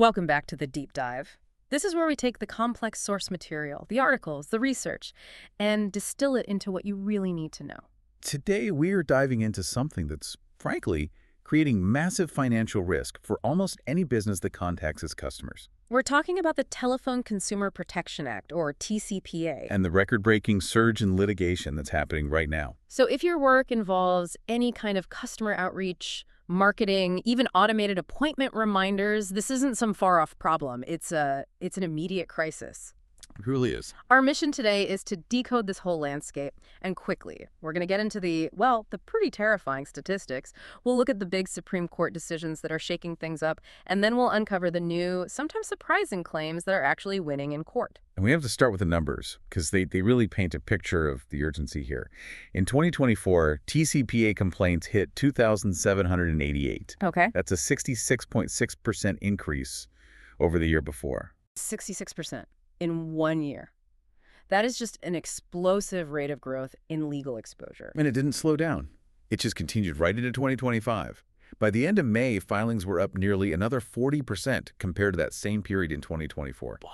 Welcome back to the Deep Dive. This is where we take the complex source material, the articles, the research, and distill it into what you really need to know. Today, we are diving into something that's, frankly, creating massive financial risk for almost any business that contacts its customers. We're talking about the Telephone Consumer Protection Act, or TCPA. And the record-breaking surge in litigation that's happening right now. So if your work involves any kind of customer outreach, marketing, even automated appointment reminders, this isn't some far-off problem. It's an immediate crisis. It really is. Our mission today is to decode this whole landscape, and quickly. We're going to get into the pretty terrifying statistics. We'll look at the big Supreme Court decisions that are shaking things up, and then we'll uncover the new, sometimes surprising claims that are actually winning in court. And we have to start with the numbers, because they really paint a picture of the urgency here. In 2024, TCPA complaints hit 2,788. Okay. That's a 66.6% increase over the year before. 66%. In 1 year. That is just an explosive rate of growth in legal exposure. And it didn't slow down. It just continued right into 2025. By the end of May, filings were up nearly another 40% compared to that same period in 2024. Wow.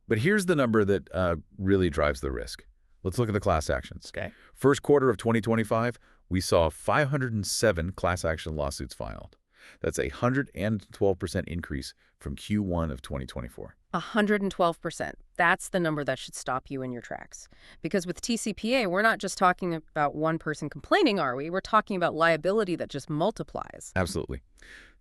But here's the number that really drives the risk. Let's look at the class actions. Okay. First quarter of 2025, we saw 507 class action lawsuits filed. That's a 112% increase from Q1 of 2024. 112%. That's the number that should stop you in your tracks. Because with TCPA, we're not just talking about one person complaining, are we? We're talking about liability that just multiplies. Absolutely.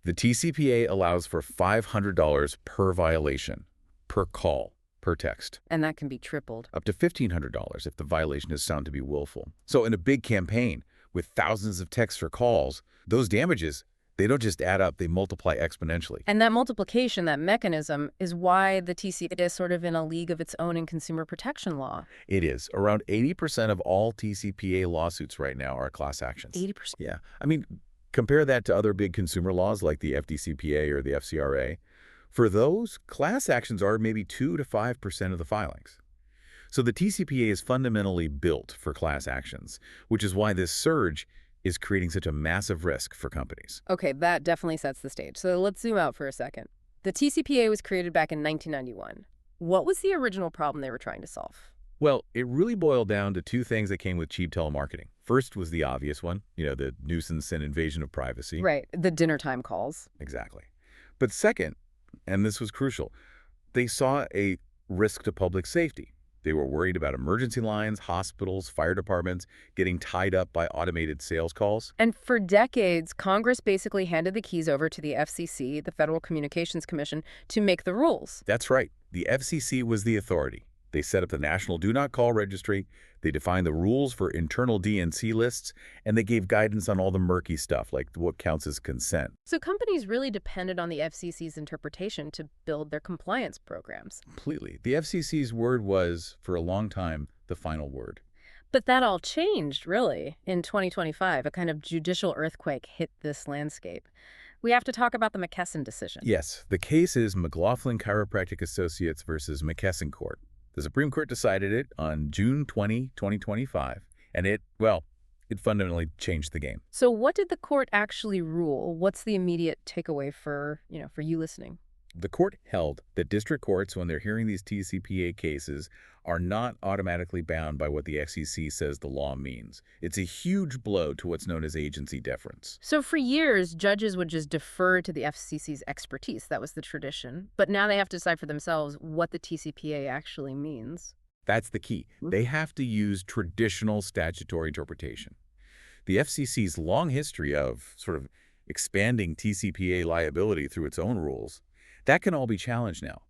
The TCPA allows for $500 per violation, per call, per text. And that can be tripled. Up to $1,500 if the violation is found to be willful. So in a big campaign with thousands of texts or calls, those damages, they don't just add up, they multiply exponentially. And that multiplication, that mechanism, is why the TCPA is sort of in a league of its own in consumer protection law. It is. Around 80% of all TCPA lawsuits right now are class actions. 80%? Yeah. I mean, compare that to other big consumer laws like the FDCPA or the FCRA. For those, class actions are maybe 2 to 5% of the filings. So the TCPA is fundamentally built for class actions, which is why this surge is creating such a massive risk for companies. Okay, that definitely sets the stage. So let's zoom out for a second. The TCPA was created back in 1991. What was the original problem they were trying to solve? Well, it really boiled down to two things that came with cheap telemarketing. First was the obvious one, the nuisance and invasion of privacy. Right, the dinner time calls. Exactly. But second, and this was crucial, they saw a risk to public safety. They were worried about emergency lines, hospitals, fire departments getting tied up by automated sales calls. And for decades, Congress basically handed the keys over to the FCC, the Federal Communications Commission, to make the rules. That's right. The FCC was the authority. They set up the National Do Not Call Registry, they defined the rules for internal DNC lists, and they gave guidance on all the murky stuff, like what counts as consent. So companies really depended on the FCC's interpretation to build their compliance programs. Completely. The FCC's word was, for a long time, the final word. But that all changed, really. In 2025, a kind of judicial earthquake hit this landscape. We have to talk about the McKesson decision. Yes, the case is McLaughlin Chiropractic Associates versus McKesson Court. The Supreme Court decided it on June 20, 2025, and it fundamentally changed the game. So what did the court actually rule? What's the immediate takeaway for you listening? The court held that district courts, when they're hearing these TCPA cases, are not automatically bound by what the FCC says the law means. It's a huge blow to what's known as agency deference. So for years, judges would just defer to the FCC's expertise. That was the tradition. But now they have to decide for themselves what the TCPA actually means. That's the key. They have to use traditional statutory interpretation. The FCC's long history of sort of expanding TCPA liability through its own rules, that can all be challenged now.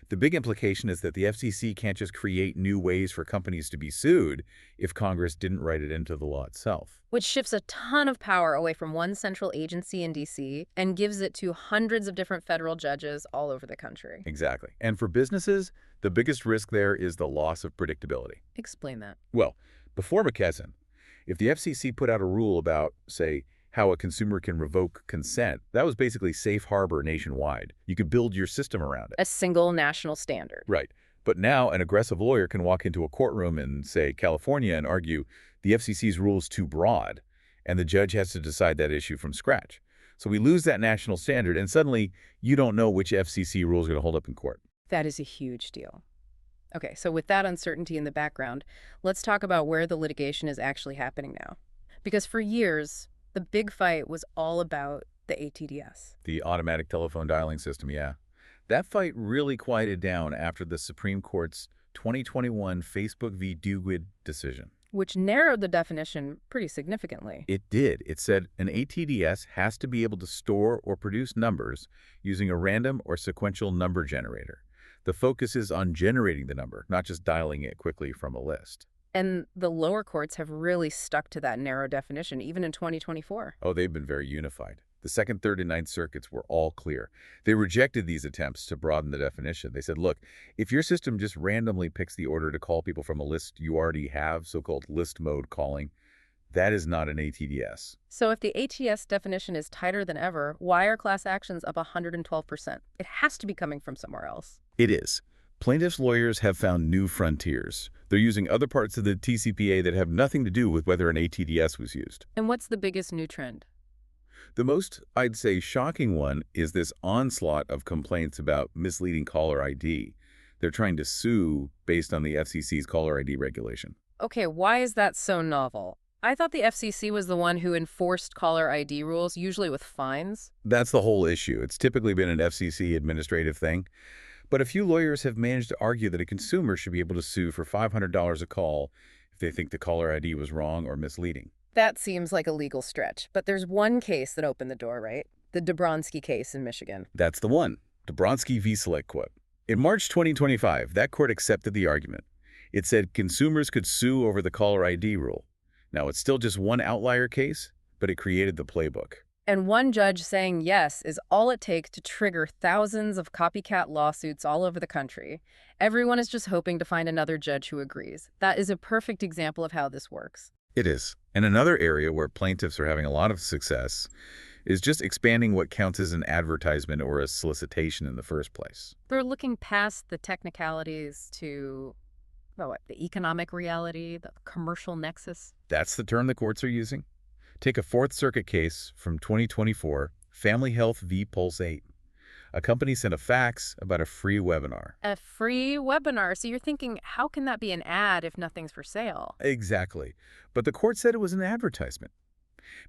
The big implication is that the FCC can't just create new ways for companies to be sued if Congress didn't write it into the law itself. Which shifts a ton of power away from one central agency in D.C. and gives it to hundreds of different federal judges all over the country. Exactly. And for businesses, the biggest risk there is the loss of predictability. Explain that. Well, before McKesson, if the FCC put out a rule about, say, how a consumer can revoke consent, that was basically safe harbor nationwide. You could build your system around it. A single national standard. Right. But now an aggressive lawyer can walk into a courtroom in, say, California and argue the FCC's rule is too broad, and the judge has to decide that issue from scratch. So we lose that national standard, and suddenly you don't know which FCC rule is going to hold up in court. That is a huge deal. Okay, so with that uncertainty in the background, let's talk about where the litigation is actually happening now. Because for years, the big fight was all about the ATDS. The automatic telephone dialing system, yeah. That fight really quieted down after the Supreme Court's 2021 Facebook v. Duguid decision. Which narrowed the definition pretty significantly. It did. It said an ATDS has to be able to store or produce numbers using a random or sequential number generator. The focus is on generating the number, not just dialing it quickly from a list. And the lower courts have really stuck to that narrow definition, even in 2024. Oh, they've been very unified. The Second, Third, and Ninth Circuits were all clear. They rejected these attempts to broaden the definition. They said, look, if your system just randomly picks the order to call people from a list you already have, so-called list mode calling, that is not an ATDS. So if the ATS definition is tighter than ever, why are class actions up 112%? It has to be coming from somewhere else. It is. Plaintiffs' lawyers have found new frontiers. They're using other parts of the TCPA that have nothing to do with whether an ATDS was used. And what's the biggest new trend? The most, I'd say, shocking one is this onslaught of complaints about misleading caller ID. They're trying to sue based on the FCC's caller ID regulation. Okay, why is that so novel? I thought the FCC was the one who enforced caller ID rules, usually with fines. That's the whole issue. It's typically been an FCC administrative thing. But a few lawyers have managed to argue that a consumer should be able to sue for $500 a call if they think the caller ID was wrong or misleading. That seems like a legal stretch, but there's one case that opened the door, right? The Dabrowski case in Michigan. That's the one, Dabrowski v. SelectQuote. In March 2025, that court accepted the argument. It said consumers could sue over the caller ID rule. Now, it's still just one outlier case, but it created the playbook. And one judge saying yes is all it takes to trigger thousands of copycat lawsuits all over the country. Everyone is just hoping to find another judge who agrees. That is a perfect example of how this works. It is. And another area where plaintiffs are having a lot of success is just expanding what counts as an advertisement or a solicitation in the first place. They're looking past the technicalities to, well, what, the economic reality, the commercial nexus. That's the term the courts are using. Take a Fourth Circuit case from 2024, Family Health v. Pulse 8. A company sent a fax about a free webinar. A free webinar. So you're thinking, how can that be an ad if nothing's for sale? Exactly. But the court said it was an advertisement.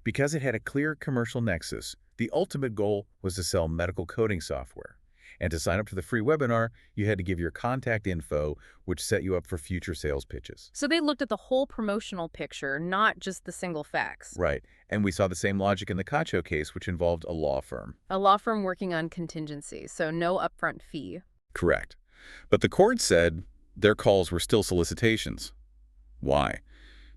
Because it had a clear commercial nexus, the ultimate goal was to sell medical coding software. And to sign up for the free webinar, you had to give your contact info, which set you up for future sales pitches. So they looked at the whole promotional picture, not just the single fax. Right. And we saw the same logic in the Cacho case, which involved a law firm. A law firm working on contingency, so no upfront fee. Correct. But the court said their calls were still solicitations. Why?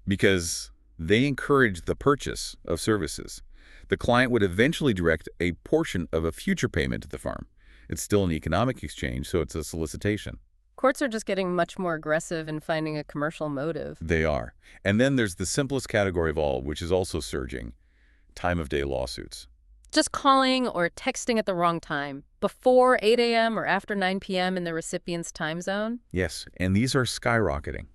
Because they encouraged the purchase of services. The client would eventually direct a portion of a future payment to the firm. It's still an economic exchange, so it's a solicitation. Courts are just getting much more aggressive in finding a commercial motive. They are. And then there's the simplest category of all, which is also surging, time-of-day lawsuits. Just calling or texting at the wrong time, before 8 a.m. or after 9 p.m. in the recipient's time zone. Yes, and these are skyrocketing.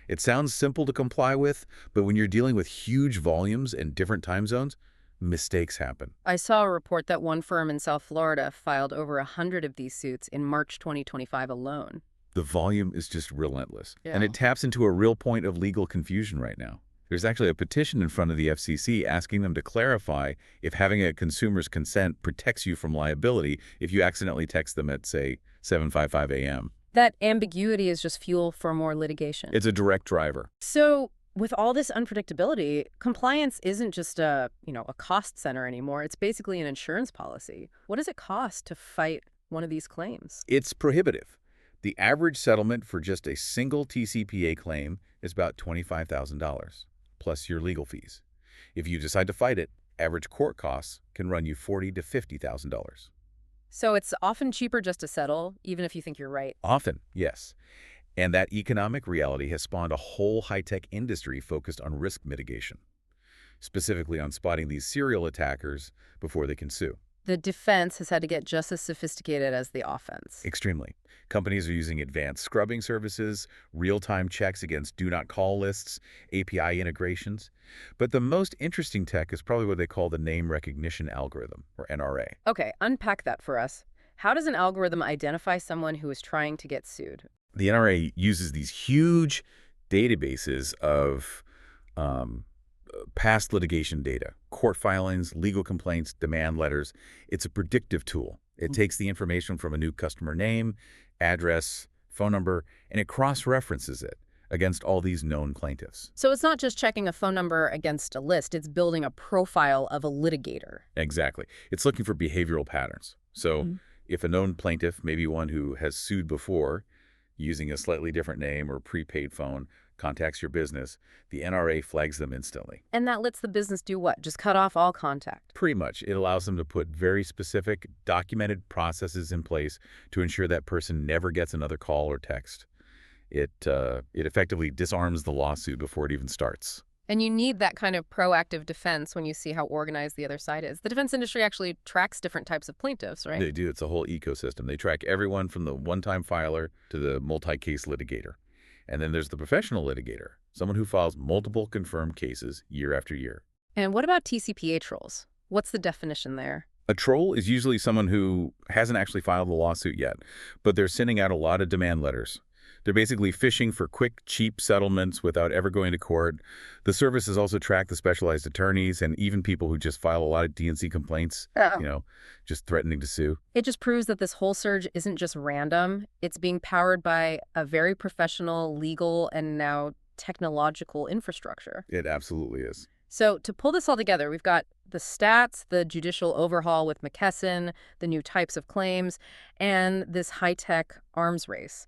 It sounds simple to comply with, but when you're dealing with huge volumes and different time zones, mistakes happen. I saw a report that one firm in South Florida filed over 100 of these suits in March 2025 alone. The volume is just relentless, Yeah. and it taps into a real point of legal confusion right now. There's actually a petition in front of the FCC asking them to clarify if having a consumer's consent protects you from liability if you accidentally text them at, say, 7:55 a.m. That ambiguity is just fuel for more litigation. It's a direct driver. So with all this unpredictability, compliance isn't just a cost center anymore. It's basically an insurance policy. What does it cost to fight one of these claims? It's prohibitive. The average settlement for just a single TCPA claim is about $25,000, plus your legal fees. If you decide to fight it, average court costs can run you $40,000 to $50,000. So it's often cheaper just to settle, even if you think you're right. Often, yes. And that economic reality has spawned a whole high-tech industry focused on risk mitigation, specifically on spotting these serial attackers before they can sue. The defense has had to get just as sophisticated as the offense. Extremely. Companies are using advanced scrubbing services, real-time checks against do-not-call lists, API integrations. But the most interesting tech is probably what they call the name recognition algorithm, or NRA. Okay, unpack that for us. How does an algorithm identify someone who is trying to get sued? The NRA uses these huge databases of um, past litigation data, court filings, legal complaints, demand letters. It's a predictive tool. It takes the information from a new customer name, address, phone number, and it cross-references it against all these known plaintiffs. So it's not just checking a phone number against a list, it's building a profile of a litigator. Exactly. It's looking for behavioral patterns. So if a known plaintiff, maybe one who has sued before, using a slightly different name or prepaid phone, contacts your business, the NRA flags them instantly. And that lets the business do what? Just cut off all contact. Pretty much. It allows them to put very specific, documented processes in place to ensure that person never gets another call or text. It effectively disarms the lawsuit before it even starts. And you need that kind of proactive defense when you see how organized the other side is. The defense industry actually tracks different types of plaintiffs, right? They do. It's a whole ecosystem. They track everyone from the one-time filer to the multi-case litigator. And then there's the professional litigator, someone who files multiple confirmed cases year after year. And what about TCPA trolls? What's the definition there? A troll is usually someone who hasn't actually filed a lawsuit yet, but they're sending out a lot of demand letters. They're basically fishing for quick, cheap settlements without ever going to court. The service has also tracked the specialized attorneys and even people who just file a lot of D&C complaints, just threatening to sue. It just proves that this whole surge isn't just random. It's being powered by a very professional legal and now technological infrastructure. It absolutely is. So to pull this all together, we've got the stats, the judicial overhaul with McKesson, the new types of claims, and this high-tech arms race.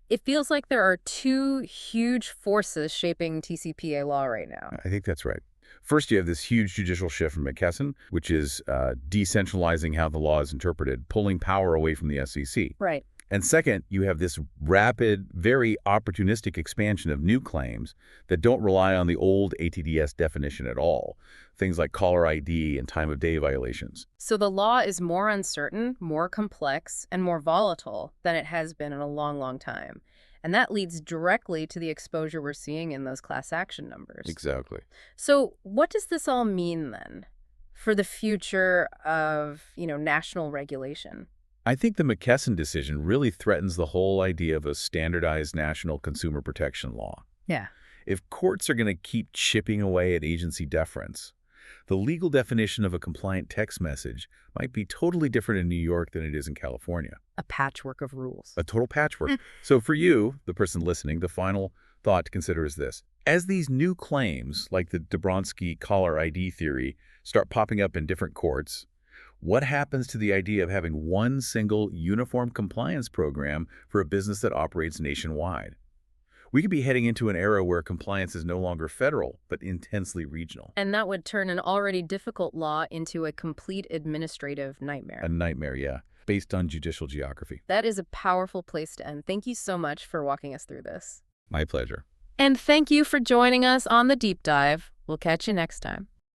It feels like there are two huge forces shaping TCPA law right now. I think that's right. First, you have this huge judicial shift from McKesson, which is decentralizing how the law is interpreted, pulling power away from the SEC. Right. And second, you have this rapid, very opportunistic expansion of new claims that don't rely on the old ATDS definition at all, things like caller ID and time of day violations. So the law is more uncertain, more complex, and more volatile than it has been in a long, long time. And that leads directly to the exposure we're seeing in those class action numbers. Exactly. So what does this all mean then for the future of, national regulation? I think the McKesson decision really threatens the whole idea of a standardized national consumer protection law. Yeah. If courts are going to keep chipping away at agency deference, the legal definition of a compliant text message might be totally different in New York than it is in California. A patchwork of rules. A total patchwork. So for you, the person listening, the final thought to consider is this. As these new claims, like the Dabrowski caller ID theory, start popping up in different courts, what happens to the idea of having one single uniform compliance program for a business that operates nationwide? We could be heading into an era where compliance is no longer federal, but intensely regional. And that would turn an already difficult law into a complete administrative nightmare. A nightmare, yeah, based on judicial geography. That is a powerful place to end. Thank you so much for walking us through this. My pleasure. And thank you for joining us on the Deep Dive. We'll catch you next time.